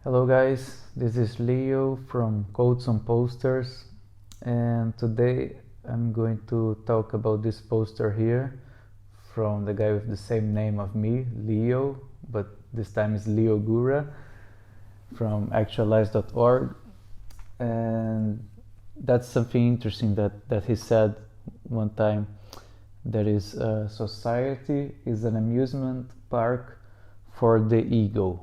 Hello guys, this is Leo from Quotes on Posters, and today I'm going to talk about this poster here from the guy with the same name of me, Leo, but this time it's Leo Gura from actualize.org. And that's something interesting that he said one time. That is, society is an amusement park for the ego.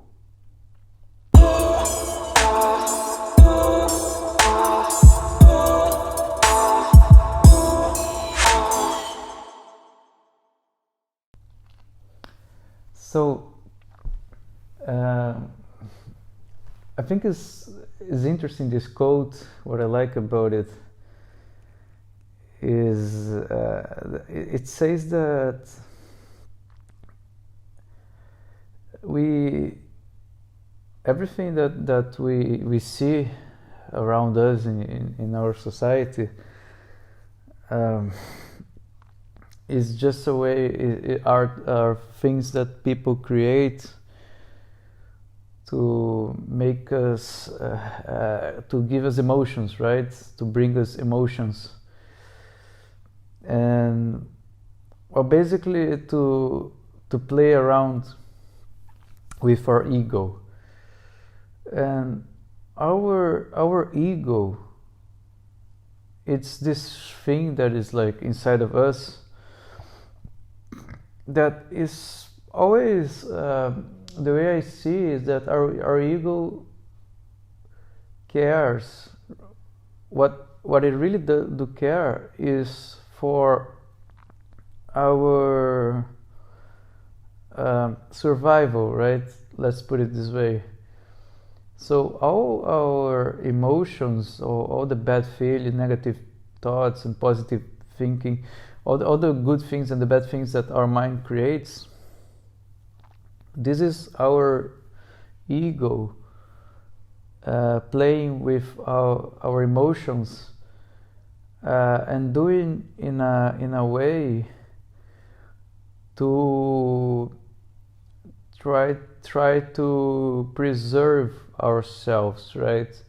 So I think it's interesting, this quote. What I like about it is it says that everything that we see around us in our society is just a way, are things that people create to make us, to give us emotions, right? To bring us emotions. And well, basically to play around with our ego. And our ego, it's this thing that is like inside of us, that is always, the way I see is that our ego cares. What it really do care is for our survival, right? Let's put it this way. So all our emotions, all the bad feelings, negative thoughts and positive thinking, all the good things and the bad things that our mind creates, this is our ego playing with our emotions and doing in a way to try to preserve ourselves, right?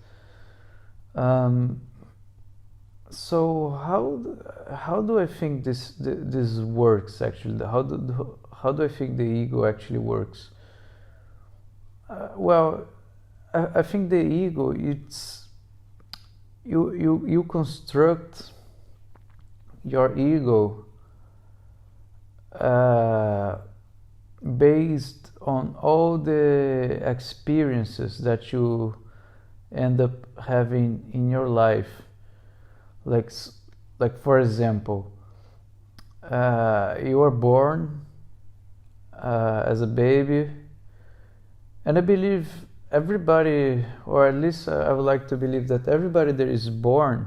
So how do I think this works actually? How do I think the ego actually works? Well, I think the ego, it's you construct your ego based on all the experiences that you end up having in your life. Like for example, you are born as a baby, and I believe everybody, or at least I would like to believe that everybody that is born,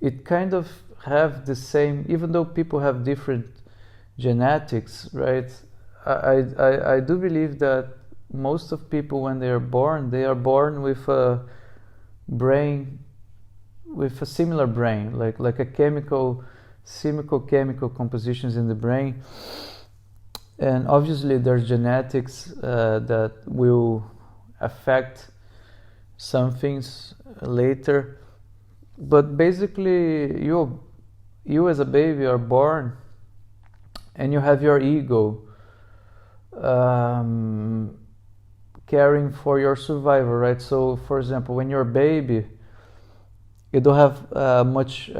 it kind of have the same, even though people have different genetics, right? I do believe that most of people, when they are born with a brain, with a similar brain, like a chemical compositions in the brain. And obviously there's genetics that will affect some things later, but basically you as a baby are born and you have your ego caring for your survival, right? So for example, when you're a baby, you don't have much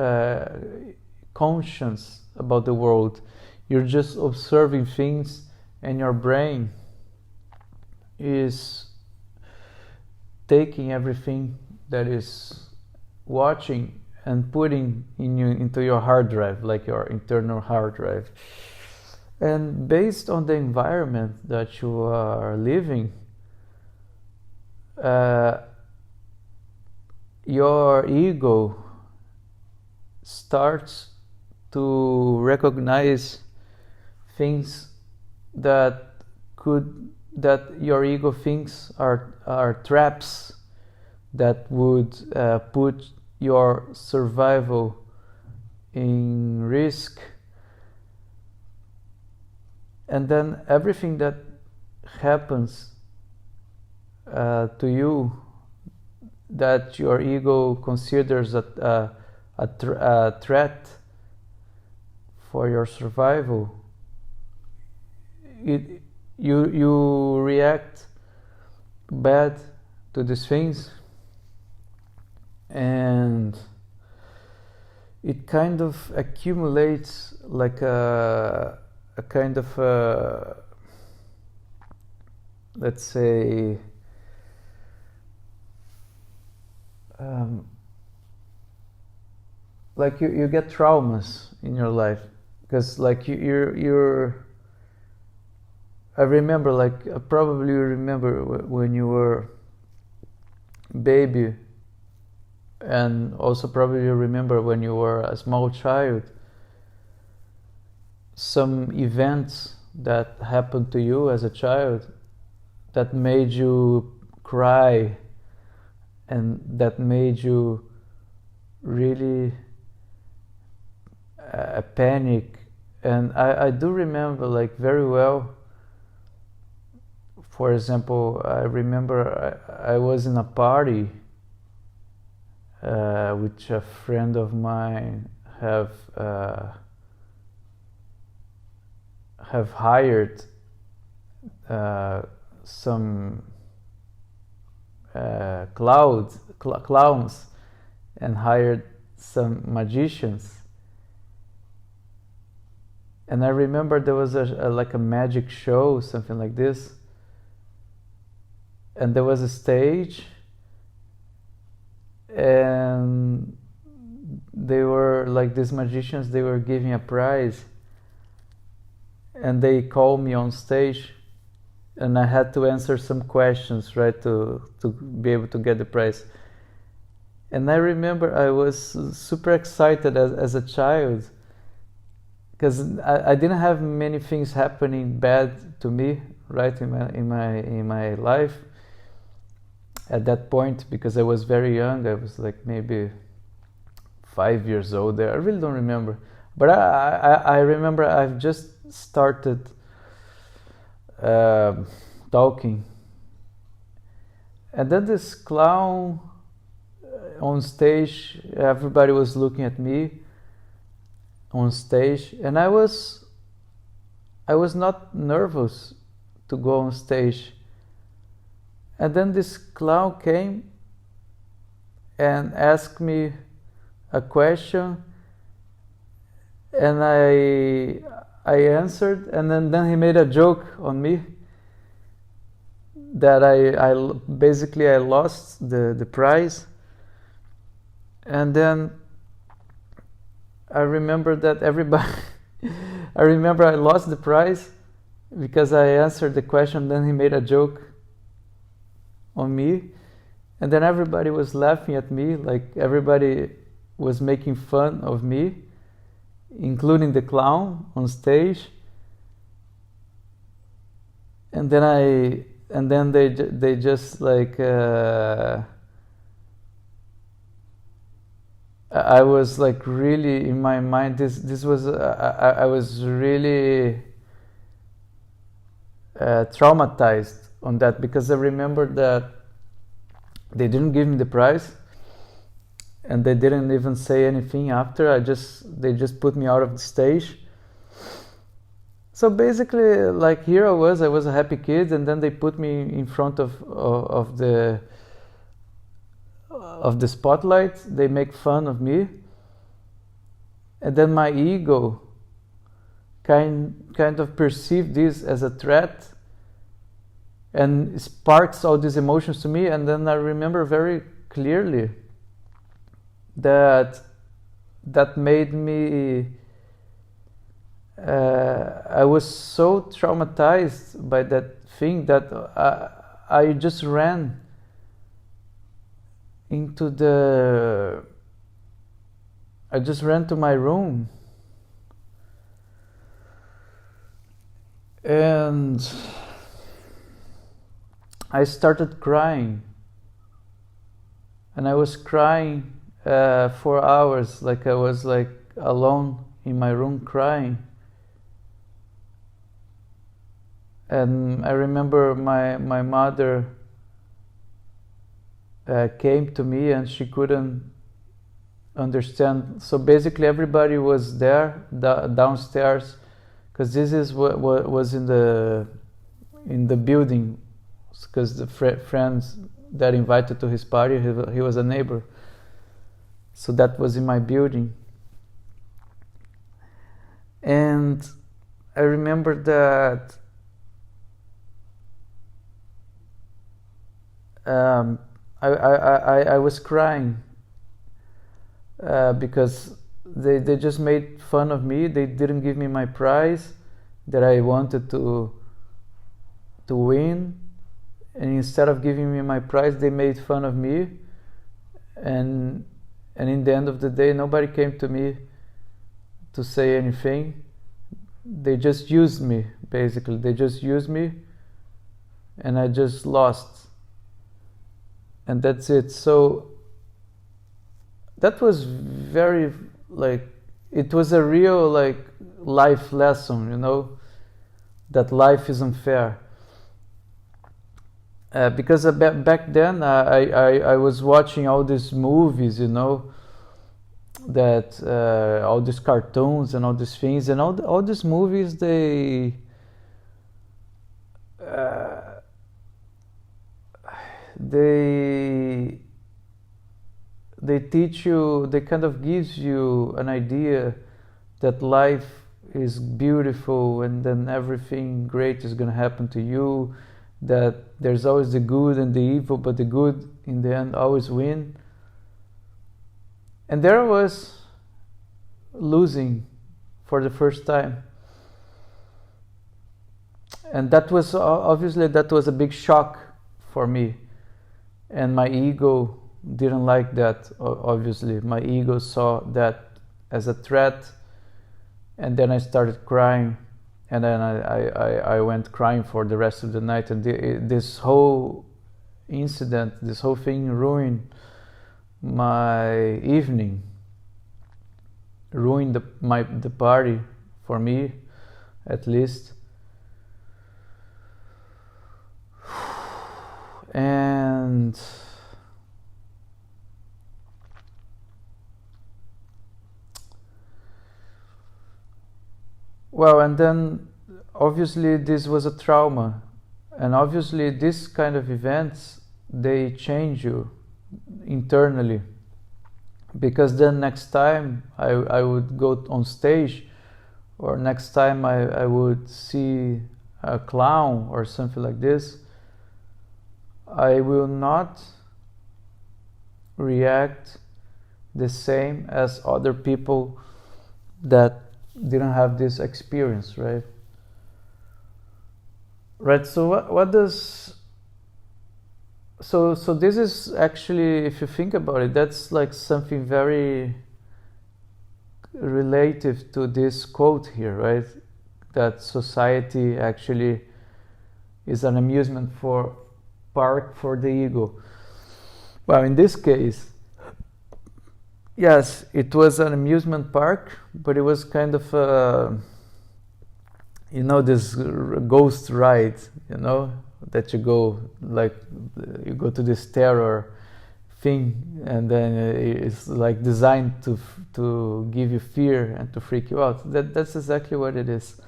conscience about the world. You're just observing things, and your brain is taking everything that is watching and putting into your hard drive, like your internal hard drive. And based on the environment that you are living, your ego starts to recognize things that your ego thinks are traps that would put your survival in risk. And then everything that happens to you that your ego considers a threat for your survival, you react bad to these things, and it kind of accumulates like a kind of let's say like you get traumas in your life, because like you're I remember, like probably you remember when you were baby, and also probably you remember when you were a small child, some events that happened to you as a child that made you cry and that made you really panic. And I do remember like very well. For example, I remember I was in a party which a friend of mine have hired some clowns and hired some magicians. And I remember there was like a magic show, something like this. And there was a stage, and they were like these magicians, they were giving a prize, and they called me on stage, and I had to answer some questions, right, to be able to get the prize. And I remember I was super excited as a child, because I didn't have many things happening bad to me, right, in my life at that point, because I was very young. I was like maybe 5 years old there. I really don't remember, but I remember I've just started talking, and then this clown on stage, everybody was looking at me on stage, and I was not nervous to go on stage. And then this clown came and asked me a question, and I answered, and then he made a joke on me that I basically lost the prize. And then I remember that everybody I remember I lost the prize because I answered the question, then he made a joke on me, and then everybody was laughing at me, like everybody was making fun of me, including the clown on stage. And then they just like I was like really in my mind, this was I was really traumatized on that, because I remember that they didn't give me the prize, and they didn't even say anything after. They just put me out of the stage. So basically, like, here I was a happy kid, and then they put me in front of the spotlight. They make fun of me, and then my ego kind of perceived this as a threat, and sparks all these emotions to me. And then I remember very clearly that made me I was so traumatized by that thing that I just ran to my room, and I started crying, and I was crying for hours, like I was like alone in my room crying. And I remember my mother came to me and she couldn't understand. So basically everybody was there downstairs, because this is what was in the building, because the friends that invited to his party, he was a neighbor, so that was in my building. And I remember that I was crying because they just made fun of me. They didn't give me my prize that I wanted to win, and instead of giving me my prize, they made fun of me. And in the end of the day, nobody came to me to say anything. They just used me, basically. They just used me, and I just lost. And that's it. So that was very, like, it was a real, like, life lesson, you know, that life is unfair. Because back then I was watching all these movies, you know, that all these cartoons and all these things, and all these movies, they teach you, they kind of gives you an idea that life is beautiful, and then everything great is going to happen to you, that there's always the good and the evil, but the good in the end always win. And there I was, losing for the first time. And that was, obviously, that was a big shock for me. And my ego didn't like that, obviously. My ego saw that as a threat. And then I started crying. And then I went crying for the rest of the night. And this whole incident, this whole thing ruined my evening, ruined the party, for me at least. And well, and then obviously this was a trauma, and obviously this kind of events, they change you internally, because then next time I would go on stage, or next time I would see a clown or something like this, I will not react the same as other people that didn't have this experience, right? Right, so what does... So this is actually, if you think about it, that's like something very relative to this quote here, right? That society actually is an amusement park for the ego. Well, in this case, yes, it was an amusement park, but it was kind of this ghost ride, that you go to this terror thing, and then it's like designed to give you fear and to freak you out. That's exactly what it is.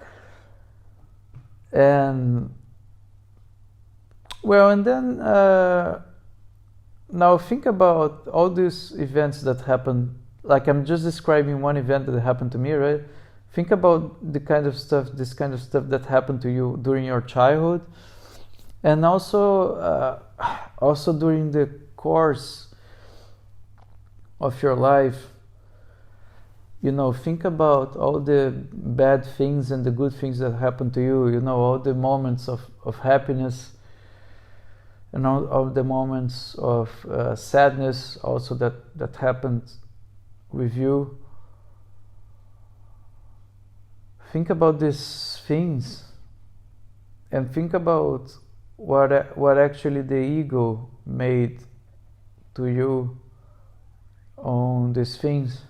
And well, and then now think about all these events that happen. Like, I'm just describing one event that happened to me, right? Think about this kind of stuff that happened to you during your childhood, and also during the course of your life. Think about all the bad things and the good things that happened to you. All the moments of happiness, and all the moments of sadness also that happened with you. Think about these things, and think about what actually the ego made to you on these things.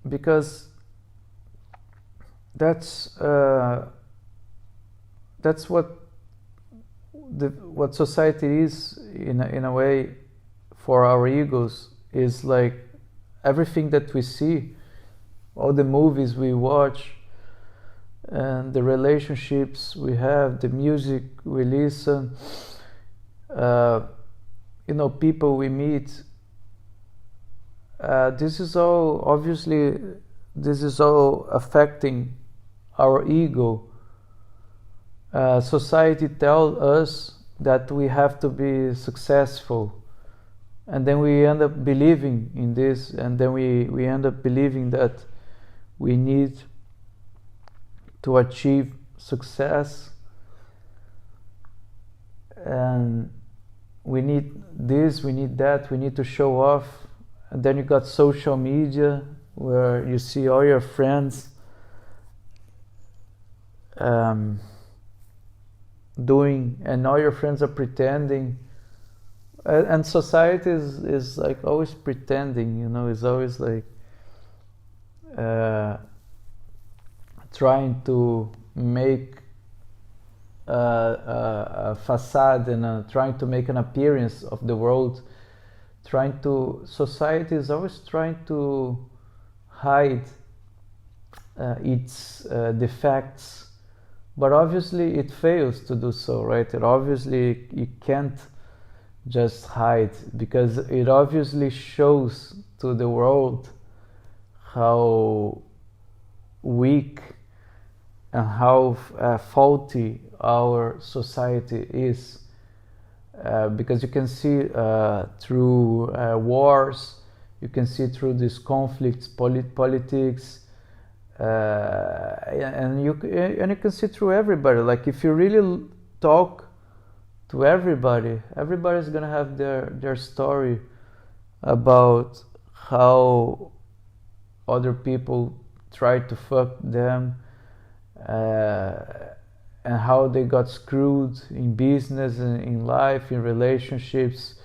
Because that's what society is in a way for our egos, is like everything that we see, all the movies we watch, and the relationships we have, the music we listen, people we meet. This is all affecting our ego. Society tells us that we have to be successful, and then we end up believing in this, and then we end up believing that we need to achieve success, and we need this, we need that, we need to show off. And then you got social media, where you see all your friends doing, and all your friends are pretending, and society is like always pretending, is always like trying to make a facade, and trying to make an appearance of the world. Society is always trying to hide its defects, but obviously it fails to do so, right? You can't just hide, because it obviously shows to the world how weak and how faulty our society is. Because you can see through wars, you can see through these conflicts, politics, and you can see through everybody. Like if you really talk to everybody's gonna have their story about how other people try to fuck them, and how they got screwed in business, in life, in relationships,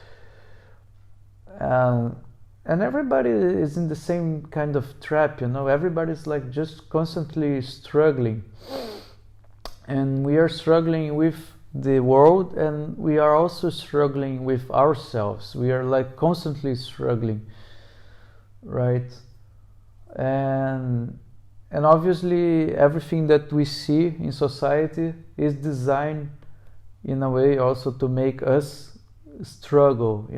and everybody is in the same kind of trap, everybody's like just constantly struggling, and we are struggling with the world, and we are also struggling with ourselves. We are like constantly struggling, right? And obviously everything that we see in society is designed in a way also to make us struggle,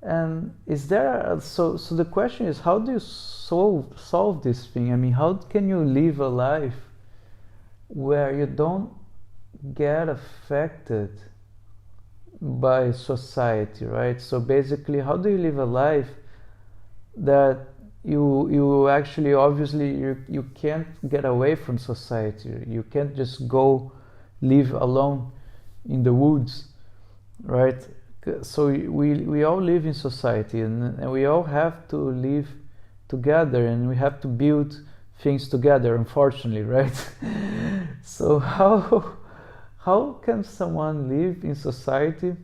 And is there so the question is, how do you solve this thing? I mean, how can you live a life where you don't get affected by society, right? So basically, how do you live a life that you actually, obviously you can't get away from society, you can't just go live alone in the woods, right? So we all live in society, and we all have to live together, and we have to build things together, unfortunately, right? So how can someone live in society,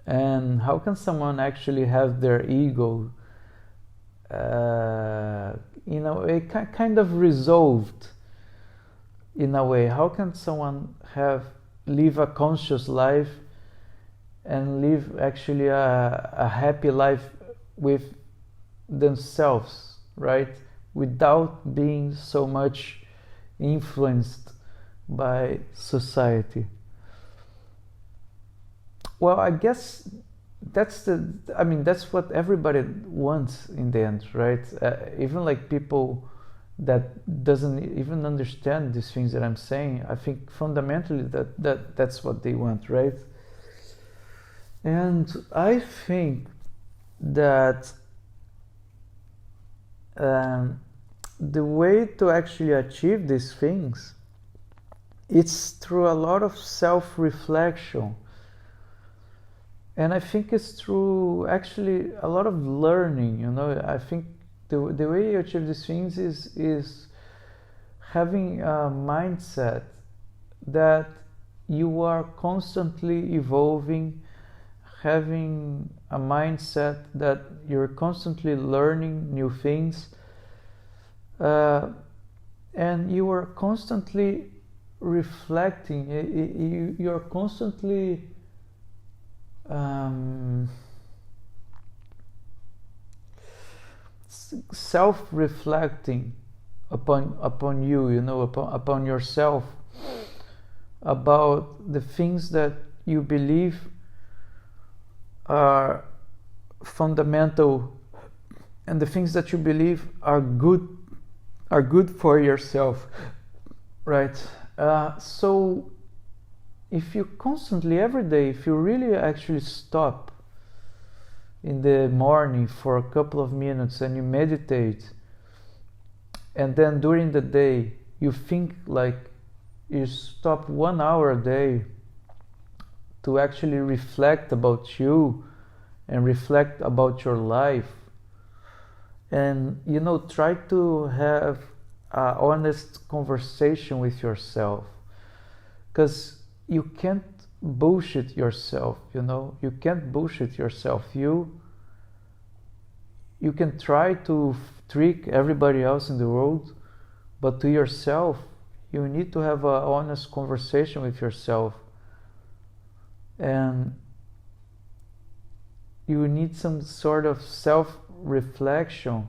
and how can someone actually have their ego in a way kind of resolved, in a way? How can someone live a conscious life and live actually a happy life with themselves, right? Without being so much influenced by society. Well, I guess that's what everybody wants in the end, right? Even like people that doesn't even understand these things that I'm saying, I think fundamentally that's what they want, right? And I think that the way to actually achieve these things, it's through a lot of self-reflection. And I think it's through actually a lot of learning, I think the way you achieve these things is having a mindset that you are constantly evolving, having a mindset that you're constantly learning new things, and you are constantly reflecting. You're constantly self-reflecting upon you, upon yourself, about the things that you believe are fundamental, and the things that you believe are good for yourself, right? So if you constantly, every day, if you really actually stop in the morning for a couple of minutes and you meditate, and then during the day you think, like, you stop 1 hour a day to actually reflect about you and reflect about your life, and try to have an honest conversation with yourself, because you can't bullshit yourself. You can't bullshit yourself. You can try to trick everybody else in the world, but to yourself you need to have an honest conversation with yourself, and you need some sort of self-reflection,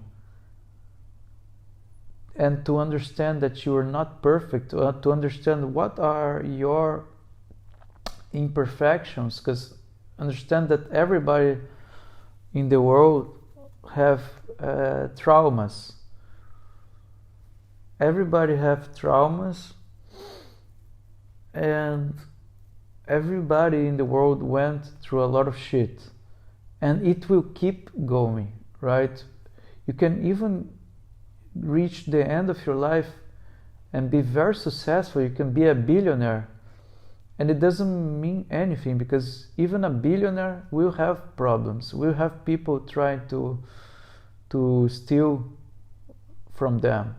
and to understand that you are not perfect, to understand what are your imperfections, because understand that everybody in the world have traumas. Everybody have traumas, and everybody in the world went through a lot of shit, and it will keep going, right? You can even reach the end of your life and be very successful. You can be a billionaire, and it doesn't mean anything, because even a billionaire will have problems, will have people trying to steal from them.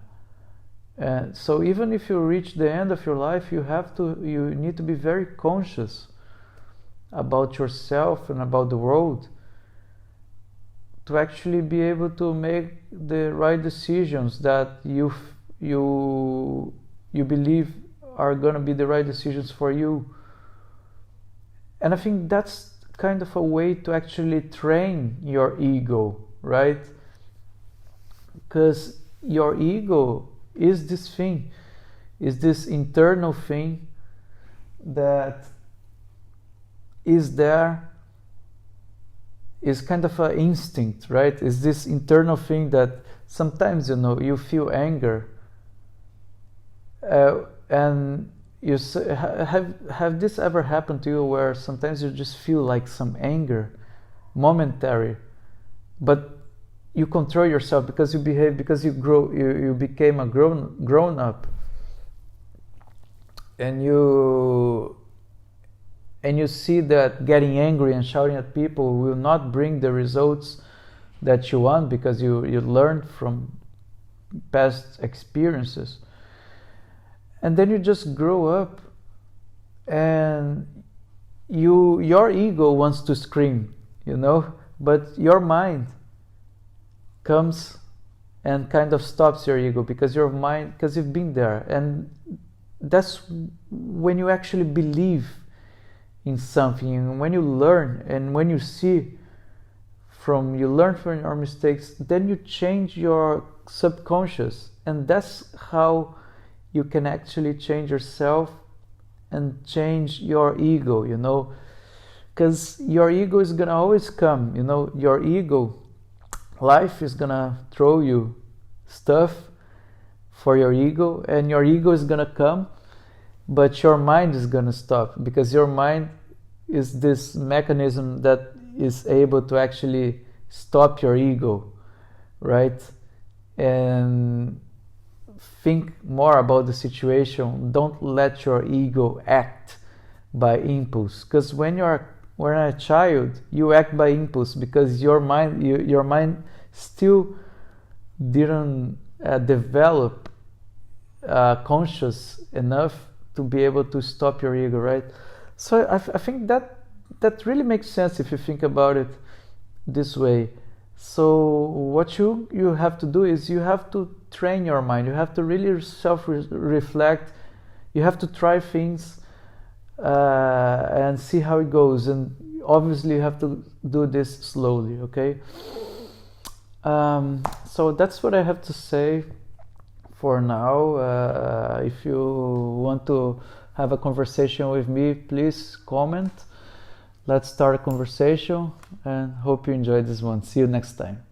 So even if you reach the end of your life, you need to be very conscious about yourself and about the world, to actually be able to make the right decisions that you believe are going to be the right decisions for you. And I think that's kind of a way to actually train your ego, right? Because your ego is this thing, is this internal thing that is there, is kind of an instinct, right? Is this internal thing that sometimes you feel anger, and you have this ever happened to you, where sometimes you just feel like some anger, momentary, but you control yourself because you behave, because you became a grown up, and you see that getting angry and shouting at people will not bring the results that you want, because you learned from past experiences. And then you just grow up, and your ego wants to scream, but your mind comes and kind of stops your ego, because you've been there. And that's when you actually believe in something, and when you learn, and when you learn from your mistakes, then you change your subconscious, and that's how you can actually change yourself and change your ego, because your ego is gonna always come, your ego, life is gonna throw you stuff for your ego, and your ego is gonna come, but your mind is gonna stop, because your mind is this mechanism that is able to actually stop your ego, right? And think more about the situation. Don't let your ego act by impulse, because when you're a child, you act by impulse, because your mind still didn't develop conscious enough to be able to stop your ego, right? So I think that really makes sense if you think about it this way. So what you have to do is you have to train your mind. You have to really self-reflect. You have to try things and see how it goes. And obviously you have to do this slowly, okay? So that's what I have to say for now. If you want to have a conversation with me, please comment. Let's start a conversation, and hope you enjoyed this one. See you next time.